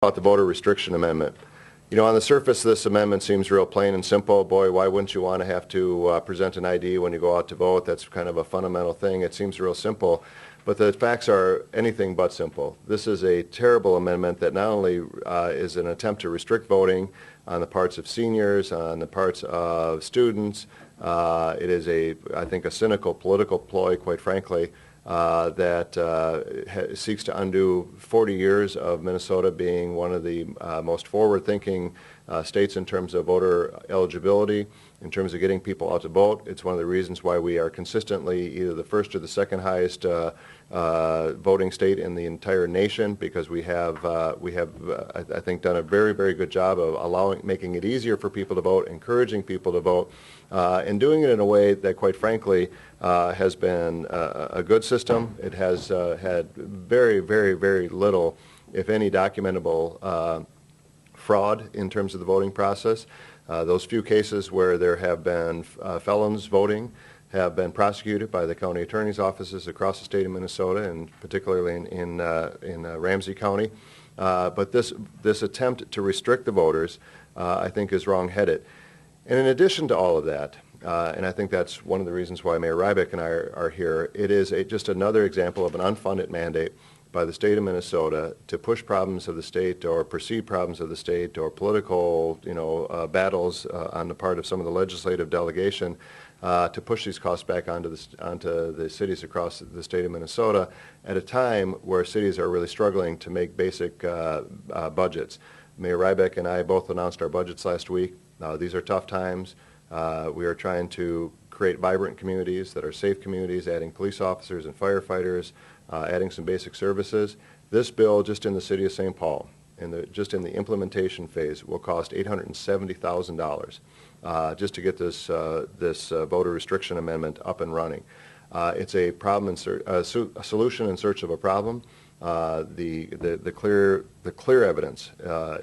about the voter restriction amendment. You know, on the surface, this amendment seems real plain and simple. Boy, why wouldn't you want to have to present an ID when you go out to vote? That's kind of a fundamental thing. It seems real simple, but the facts are anything but simple. This is a terrible amendment that not only is an attempt to restrict voting on the parts of seniors, on the parts of students. It is I think, a cynical political ploy, quite frankly, that seeks to undo 40 years of Minnesota being one of the most forward-thinking states in terms of voter eligibility, in terms of getting people out to vote. It's one of the reasons why we are consistently either the first or the second highest voting state in the entire nation, because we have I think done a very, very good job of making it easier for people to vote, encouraging people to vote, and doing it in a way that, quite frankly, has been a good system. It has had very, very, very little, if any, documentable fraud in terms of the voting process. Those few cases where there have been felons voting have been prosecuted by the county attorney's offices across the state of Minnesota, and particularly in Ramsey County. But this attempt to restrict the voters, I think, is wrong-headed. And in addition to all of that, and I think that's one of the reasons why Mayor Rybak and I are here, it is just another example of an unfunded mandate by the state of Minnesota to push problems of the state, or perceived problems of the state, or political, battles on the part of some of the legislative delegation, to push these costs back onto the cities across the state of Minnesota at a time where cities are really struggling to make basic budgets. Mayor Rybak and I both announced our budgets last week. These are tough times. We are trying to create vibrant communities that are safe communities, adding police officers and firefighters, adding some basic services. This bill, just in the city of St. Paul, just in the implementation phase, will cost $870,000 just to get this voter restriction amendment up and running. It's a problem a solution in search of a problem. The clear evidence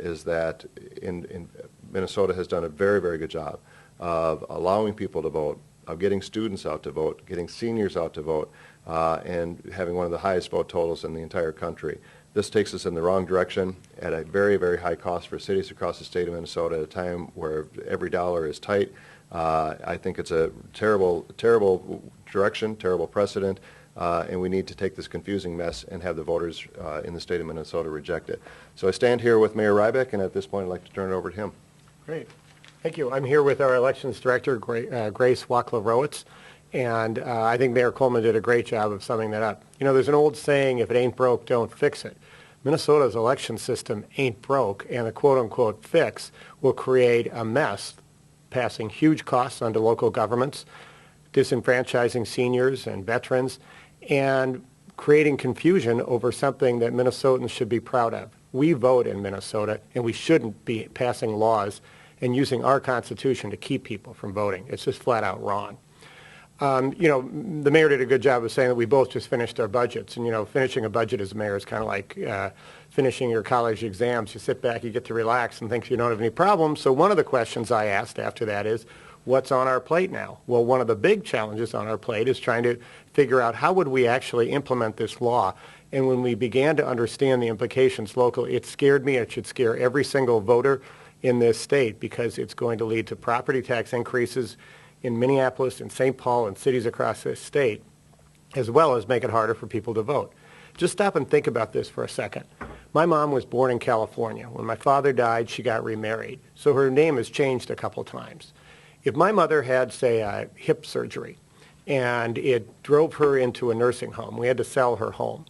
is that in Minnesota has done a very, very good job of allowing people to vote, of getting students out to vote, getting seniors out to vote, and having one of the highest vote totals in the entire country. This takes us in the wrong direction at a very, very high cost for cities across the state of Minnesota at a time where every dollar is tight. I think it's a terrible, terrible direction, terrible precedent, and we need to take this confusing mess and have the voters in the state of Minnesota reject it. So I stand here with Mayor Rybak, and at this point I'd like to turn it over to him. Great. Thank you. I'm here with our elections director, Grace Wakla-Rowitz, and I think Mayor Coleman did a great job of summing that up. You know, there's an old saying, if it ain't broke, don't fix it. Minnesota's election system ain't broke, and the quote-unquote fix will create a mess, passing huge costs onto local governments, disenfranchising seniors and veterans, and creating confusion over something that Minnesotans should be proud of. We vote in Minnesota, and we shouldn't be passing laws and using our Constitution to keep people from voting. It's just flat out wrong. The mayor did a good job of saying that we both just finished our budgets. And, finishing a budget as a mayor is kind of like finishing your college exams. You sit back, you get to relax and think you don't have any problems. So one of the questions I asked after that is, what's on our plate now? Well, one of the big challenges on our plate is trying to figure out how would we actually implement this law. And when we began to understand the implications locally, it scared me. It should scare every single voter in this state, because it's going to lead to property tax increases in Minneapolis and St. Paul and cities across this state, as well as make it harder for people to vote. Just stop and think about this for a second. My mom was born in California. When my father died, she got remarried. So her name has changed a couple times. If my mother had, say, a hip surgery and it drove her into a nursing home, we had to sell her home,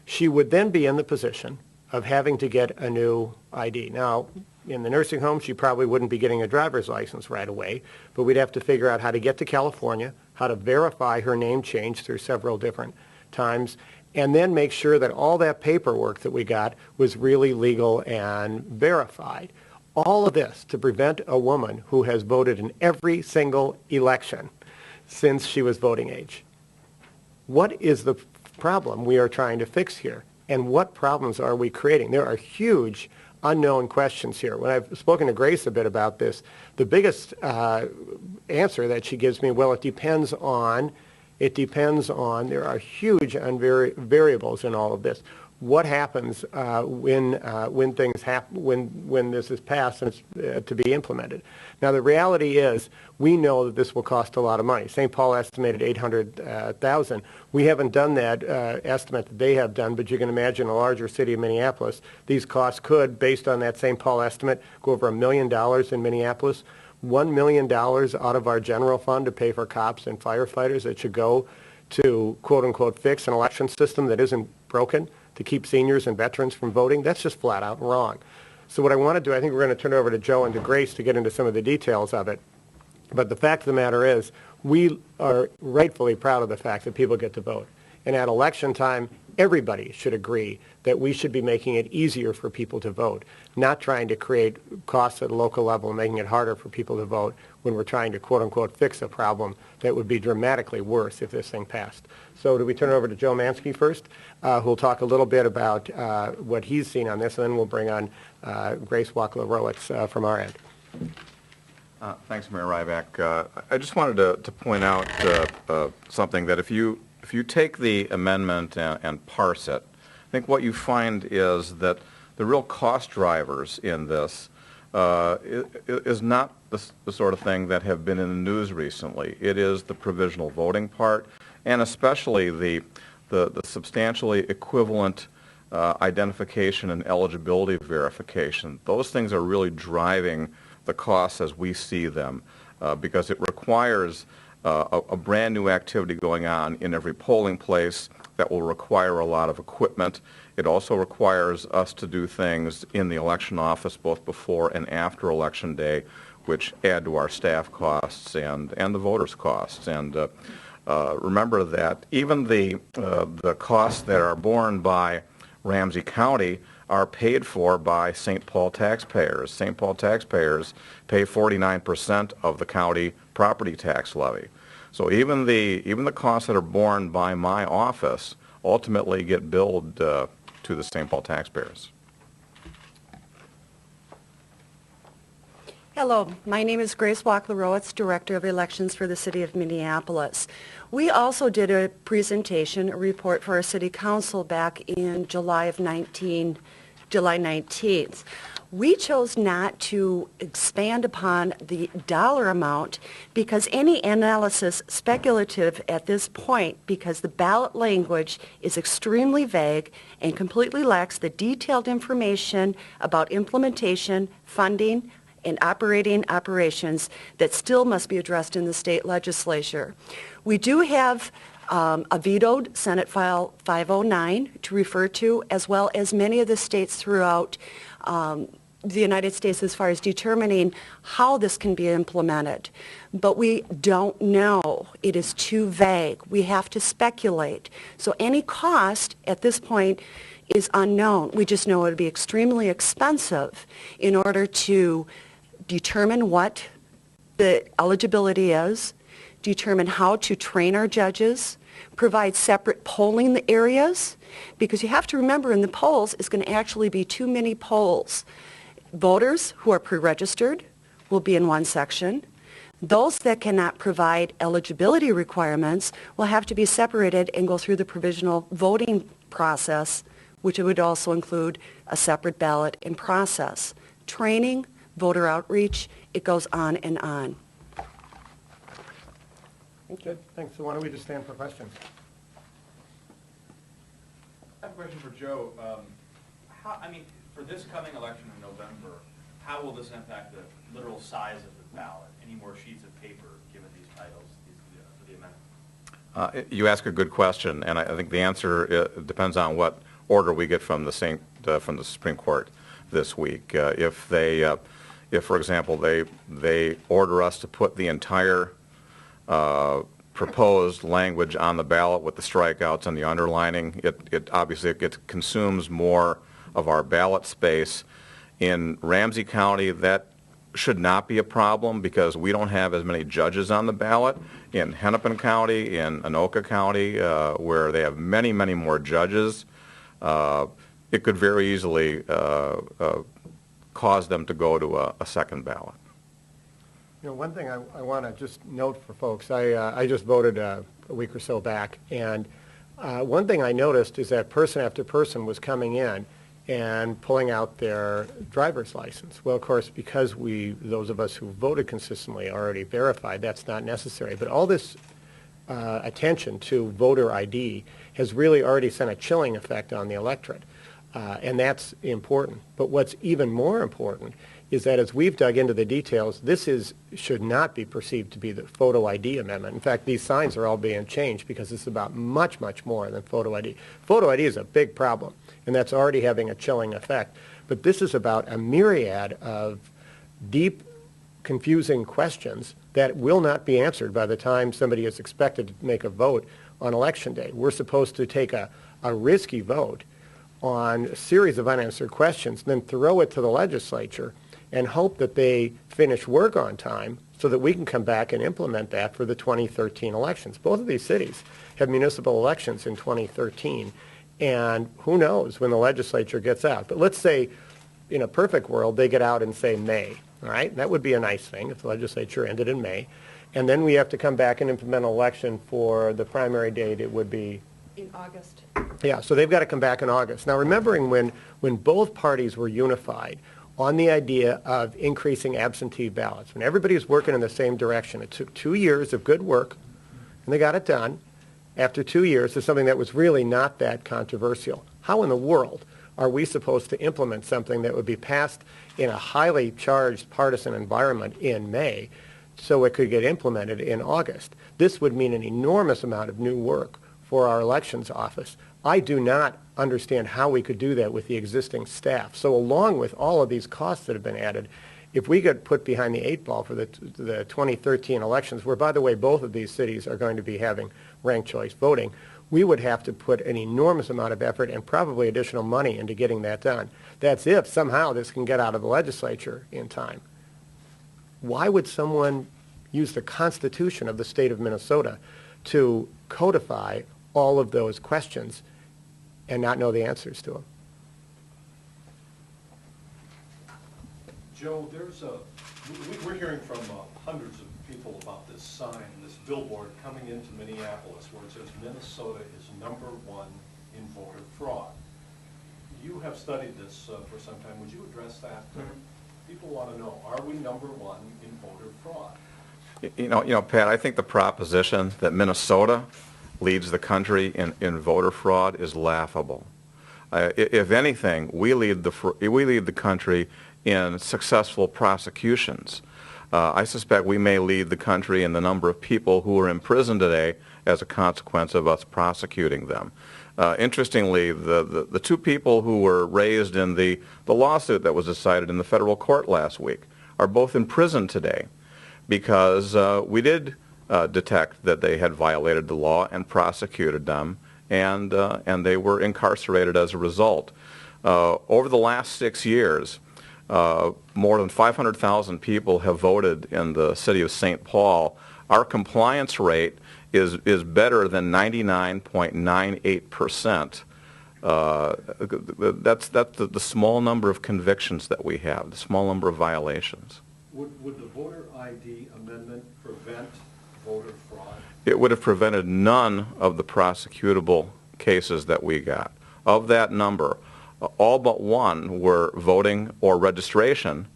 she would then be in the position of having to get a new ID. Now, in the nursing home, she probably wouldn't be getting a driver's license right away, but we'd have to figure out how to get to California, how to verify her name change through several different times, and then make sure that all that paperwork that we got was really legal and verified. All of this to prevent a woman who has voted in every single election since she was voting age. What is the problem we are trying to fix here? And what problems are we creating? There are huge unknown questions here. When I've spoken to Grace a bit about this, the biggest answer that she gives me, well, it depends on, there are huge variables in all of this. what happens when things happen, when this is passed and it's to be implemented. Now, the reality is we know that this will cost a lot of money. St. Paul estimated $800,000. We haven't done that estimate that they have done, but you can imagine a larger city of Minneapolis, these costs could, based on that St. Paul estimate, go over $1 million in Minneapolis. $1 million out of our general fund to pay for cops and firefighters that should go to, quote unquote, fix an election system that isn't broken to keep seniors and veterans from voting. That's just flat out wrong. So what I want to do, I think we're going to turn it over to Joe and to Grace to get into some of the details of it. But the fact of the matter is, we are rightfully proud of the fact that people get to vote. And at election time, everybody should agree that we should be making it easier for people to vote, not trying to create costs at a local level and making it harder for people to vote when we're trying to, quote unquote, fix a problem that would be dramatically worse if this thing passed. So do we turn it over to Joe Mansky first, who will talk a little bit about what he's seen on this, and then we'll bring on Grace Wackler-Rowitz from our end. Thanks, Mayor Rybak. I just wanted to point out something that if you take the amendment and parse it, I think what you find is that the real cost drivers in this is not the sort of thing that have been in the news recently. It is the provisional voting part, and especially the substantially equivalent identification and eligibility verification. Those things are really driving the costs as we see them, because it requires a brand new activity going on in every polling place that will require a lot of equipment. It also requires us to do things in the election office both before and after Election Day, which add to our staff costs and the voters' costs. And remember that even the costs that are borne by Ramsey County are paid for by St. Paul taxpayers. St. Paul taxpayers pay 49% of the county property tax levy. So even the costs that are borne by my office ultimately get billed to the St. Paul taxpayers. Hello, my name is Grace Wackler-Rowitz, Director of Elections for the City of Minneapolis. We also did a presentation, a report for our City Council back in July 19th. We chose not to expand upon the dollar amount because any analysis speculative at this point, because the ballot language is extremely vague and completely lacks the detailed information about implementation, funding, and operating operations that still must be addressed in the state legislature. We do have a vetoed Senate File 509 to refer to, as well as many of the states throughout the United States as far as determining how this can be implemented. But we don't know. It is too vague. We have to speculate. So any cost at this point is unknown. We just know it would be extremely expensive in order to determine what the eligibility is, determine how to train our judges, provide separate polling areas, because you have to remember in the polls it's going to actually be too many polls. Voters who are pre-registered will be in one section. Those that cannot provide eligibility requirements will have to be separated and go through the provisional voting process, which would also include a separate ballot and process. Training, voter outreach, it goes on and on. Okay, thanks. So why don't we just stand for questions? I have a question for Joe. For this coming election in November, how will this impact the literal size of the ballot? Any more sheets of paper given these titles for the amendment? You ask a good question, and I think the answer depends on what order we get from the Supreme Court this week. If, for example, they order us to put the entire proposed language on the ballot with the strikeouts and the underlining, it obviously consumes more of our ballot space. In Ramsey County, that should not be a problem because we don't have as many judges on the ballot. In Hennepin County, in Anoka County, where they have many, many more judges, it could very easily cause them to go to a second ballot. You know, one thing I want to just note for folks, I just voted a week or so back, and One thing I noticed is that person after person was coming in and pulling out their driver's license. Well, of course, because those of us who voted consistently already verified, that's not necessary. But all this attention to voter ID has really already sent a chilling effect on the electorate. And that's important. But what's even more important is that as we've dug into the details, should not be perceived to be the photo ID amendment. In fact, these signs are all being changed because it's about much, much more than photo ID. Photo ID is a big problem, and that's already having a chilling effect. But this is about a myriad of deep, confusing questions that will not be answered by the time somebody is expected to make a vote on Election Day. We're supposed to take a risky vote on a series of unanswered questions, then throw it to the legislature and hope that they finish work on time so that we can come back and implement that for the 2013 elections. Both of these cities have municipal elections in 2013, and who knows when the legislature gets out. But let's say, in a perfect world, they get out in, say, May, all right? That would be a nice thing if the legislature ended in May. And then we have to come back and implement an election for the primary date. It would be In August. yeah, so they've got to come back in August. Now, remembering when both parties were unified on the idea of increasing absentee ballots, when everybody was working in the same direction, it took 2 years of good work, and they got it done. After 2 years, to something that was really not that controversial. How in the world are we supposed to implement something that would be passed in a highly charged partisan environment in May so it could get implemented in August? This would mean an enormous amount of new work for our elections office. I do not understand how we could do that with the existing staff. So along with all of these costs that have been added, if we get put behind the 8 ball for the 2013 elections, where, by the way, both of these cities are going to be having ranked choice voting, we would have to put an enormous amount of effort and probably additional money into getting that done. That's if somehow this can get out of the legislature in time. Why would someone use the Constitution of the state of Minnesota to codify all of those questions and not know the answers to them? Joe, we're hearing from hundreds of people about this sign, this billboard coming into Minneapolis where it says Minnesota is #1 in voter fraud. You have studied this for some time. Would you address that? People want to know, are we #1 in voter fraud? You know, Pat, I think the proposition that Minnesota leads the country in voter fraud is laughable. If anything, we lead the country in successful prosecutions. I suspect we may lead the country in the number of people who are in prison today as a consequence of us prosecuting them. Interestingly, the 2 people who were raised in the lawsuit that was decided in the federal court last week are both in prison today because we did detect that they had violated the law and prosecuted them, and they were incarcerated as a result. Over the last 6 years, more than 500,000 people have voted in the city of St. Paul. Our compliance rate is better than 99.98%. That's the small number of convictions that we have, the small number of violations. Would the voter ID amendment prevent voter fraud? It would have prevented none of the prosecutable cases that we got. Of that number, all but 1 were voting or registration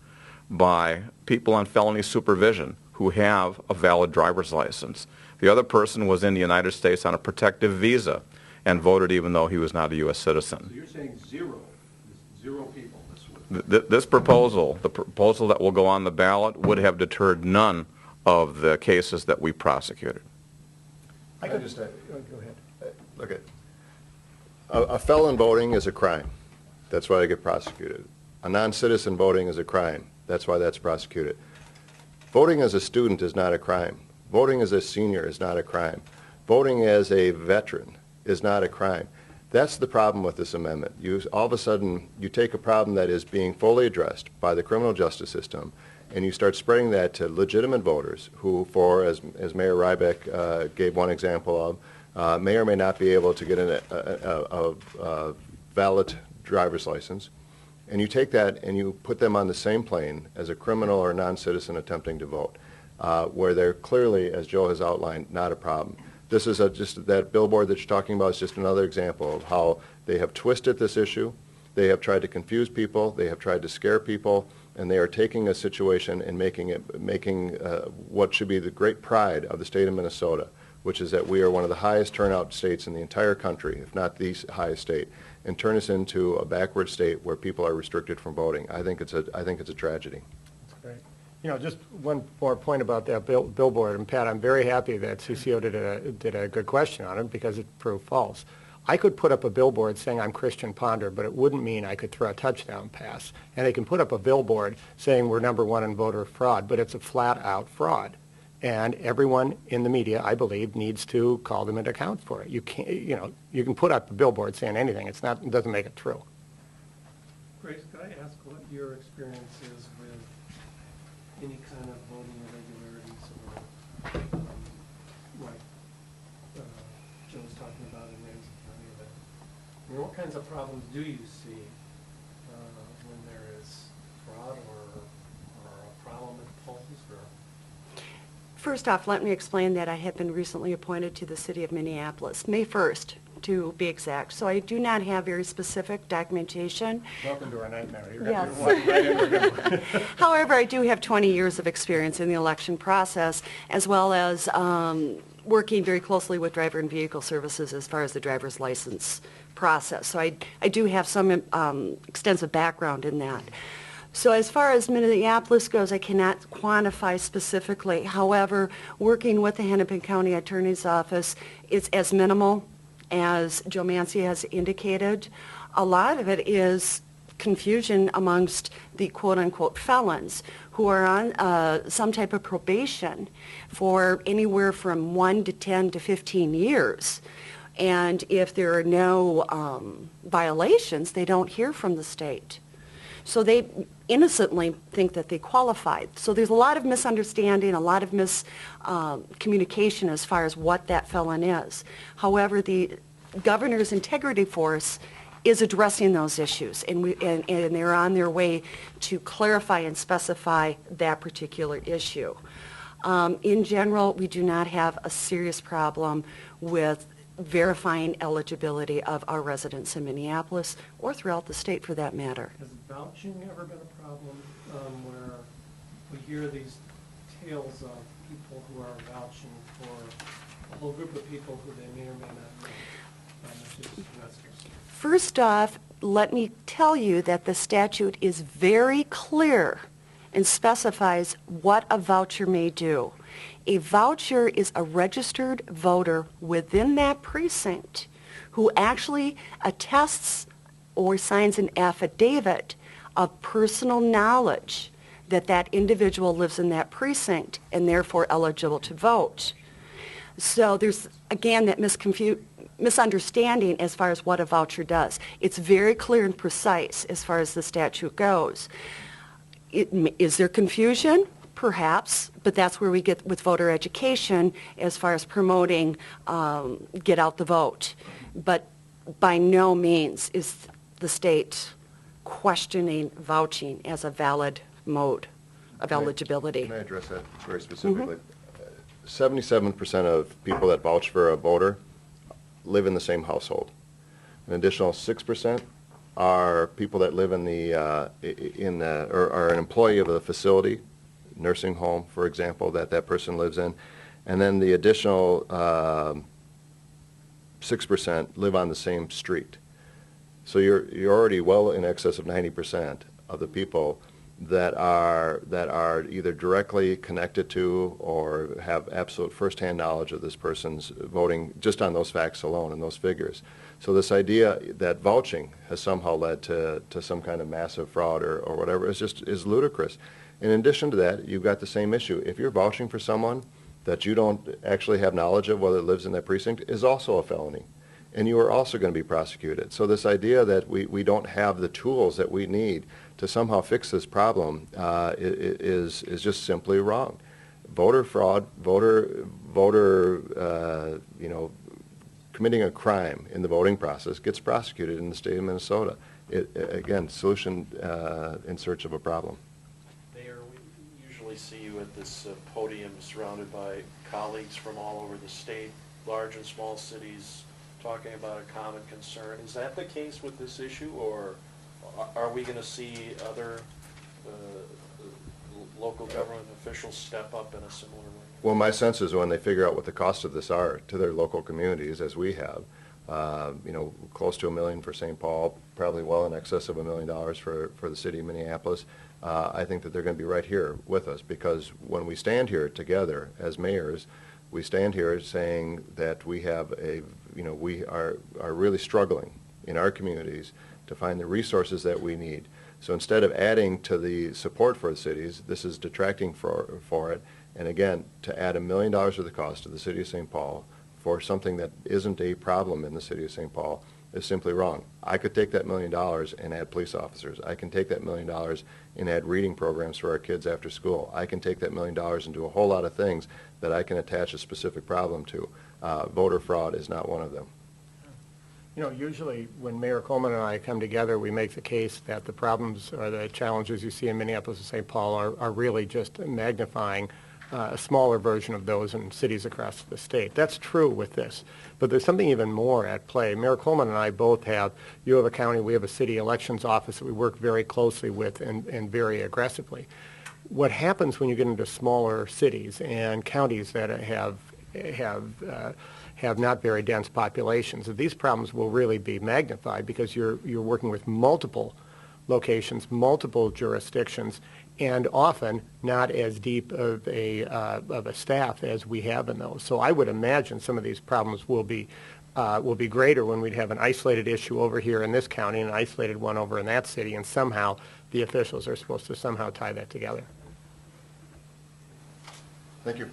by people on felony supervision who have a valid driver's license. The other person was in the United States on a protective visa and voted even though he was not a U.S. citizen. So you're saying zero people this would? This proposal, the proposal that will go on the ballot, would have deterred none of the cases that we prosecuted. Go ahead. Look at, a felon voting is a crime. That's why they get prosecuted. A non-citizen voting is a crime. That's why that's prosecuted. Voting as a student is not a crime. Voting as a senior is not a crime. Voting as a veteran is not a crime. That's the problem with this amendment. All of a sudden, you take a problem that is being fully addressed by the criminal justice system, and you start spreading that to legitimate voters who, as Mayor Rybak gave one example of, may or may not be able to get a valid driver's license, and you take that and you put them on the same plane as a criminal or non-citizen attempting to vote, where they're clearly, as Joe has outlined, not a problem. This is just that billboard that you're talking about is just another example of how they have twisted this issue. They have tried to confuse people. They have tried to scare people, and they are taking a situation and making what should be the great pride of the state of Minnesota, which is that we are one of the highest turnout states in the entire country, if not the highest state, and turn us into a backward state where people are restricted from voting. I think it's a tragedy. That's great. You know, just one more point about that billboard, and Pat, I'm very happy that CCO did a good question on it because it proved false. I could put up a billboard saying I'm Christian Ponder, but it wouldn't mean I could throw a touchdown pass. And they can put up a billboard saying we're #1 in voter fraud, but it's a flat-out fraud. And everyone in the media, I believe, needs to call them into account for it. You can't, you know, you can put up a billboard saying anything. It doesn't make it true. Grace, could I ask what your experience is with any kind of voting irregularities or like Joe was talking about in Ramsey County? I mean, what kinds of problems do you see when there is fraud or a problem at polls? Or First off, let me explain that I have been recently appointed to the city of Minneapolis, May 1st to be exact. So I do not have very specific documentation. Welcome to our nightmare. Yes. However, I do have 20 years of experience in the election process, as well as working very closely with driver and vehicle services as far as the driver's license process. So I do have some extensive background in that. So as far as Minneapolis goes, I cannot quantify specifically. However, working with the Hennepin County Attorney's Office, it's as minimal as Joe Mancy has indicated. A lot of it is confusion amongst the quote-unquote felons who are on some type of probation for anywhere from 1 to 10 to 15 years. And if there are no violations, they don't hear from the state. So they innocently think that they qualified. So there's a lot of misunderstanding, a lot of miscommunication as far as what that felon is. However, the governor's integrity force is addressing those issues, and they're on their way to clarify and specify that particular issue. In general, we do not have a serious problem with verifying eligibility of our residents in Minneapolis or throughout the state for that matter. has vouching ever been a problem where we hear these tales of people who are vouching for a whole group of people who they may or may not know? First off, let me tell you that the statute is very clear and specifies what a voucher may do. A voucher is a registered voter within that precinct who actually attests or signs an affidavit of personal knowledge that that individual lives in that precinct and therefore eligible to vote. So there's, again, that misunderstanding as far as what a voucher does. It's very clear and precise as far as the statute goes. Is there confusion? Perhaps, but that's where we get with voter education as far as promoting get out the vote. But by no means is the state questioning vouching as a valid mode of eligibility. Can I address that very specifically? 77% of people that vouch for a voter live in the same household. An additional 6% are people that live or are an employee of the facility, nursing home, for example, that person lives in. And then the additional 6% live on the same street. So you're already well in excess of 90% of the people that are either directly connected to or have absolute firsthand knowledge of this person's voting just on those facts alone and those figures. So this idea that vouching has somehow led to some kind of massive fraud or whatever is ludicrous. In addition to that, you've got the same issue. If you're vouching for someone that you don't actually have knowledge of whether it lives in that precinct is also a felony. And you are also going to be prosecuted. So this idea that we don't have the tools that we need to somehow fix this problem is just simply wrong. Voter fraud, committing a crime in the voting process gets prosecuted in the state of Minnesota. Again, solution in search of a problem. Mayor, we usually see you at this podium surrounded by colleagues from all over the state. large and small cities talking about a common concern. Is that the case with this issue, or are we going to see other local government officials step up in a similar way? Well, my sense is when they figure out what the costs of this are to their local communities, as we have, close to $1 million for St. Paul, probably well in excess of $1 million for the city of Minneapolis, I think that they're going to be right here with us, because when we stand here together as mayors, we stand here saying that we have we are really struggling in our communities to find the resources that we need. So instead of adding to the support for the cities, this is detracting for it. And again, to add $1 million of the cost to the city of St. Paul for something that isn't a problem in the city of St. Paul is simply wrong. I could take that $1 million and add police officers. I can take that $1 million and add reading programs for our kids after school. I can take that $1 million and do a whole lot of things that I can attach a specific problem to. Voter fraud is not one of them. Usually when Mayor Coleman and I come together, we make the case that the problems or the challenges you see in Minneapolis and St. Paul are really just magnifying a smaller version of those in cities across the state. That's true with this, but there's something even more at play. Mayor Coleman and I both you have a county, we have a city elections office that we work very closely with and very aggressively. What happens when you get into smaller cities and counties that have not very dense populations, that these problems will really be magnified because you're working with multiple locations, multiple jurisdictions, and often not as deep of a staff as we have in those. So I would imagine some of these problems will be greater when we'd have an isolated issue over here in this county and an isolated one over in that city, and somehow the officials are supposed to somehow tie that together. Thank you.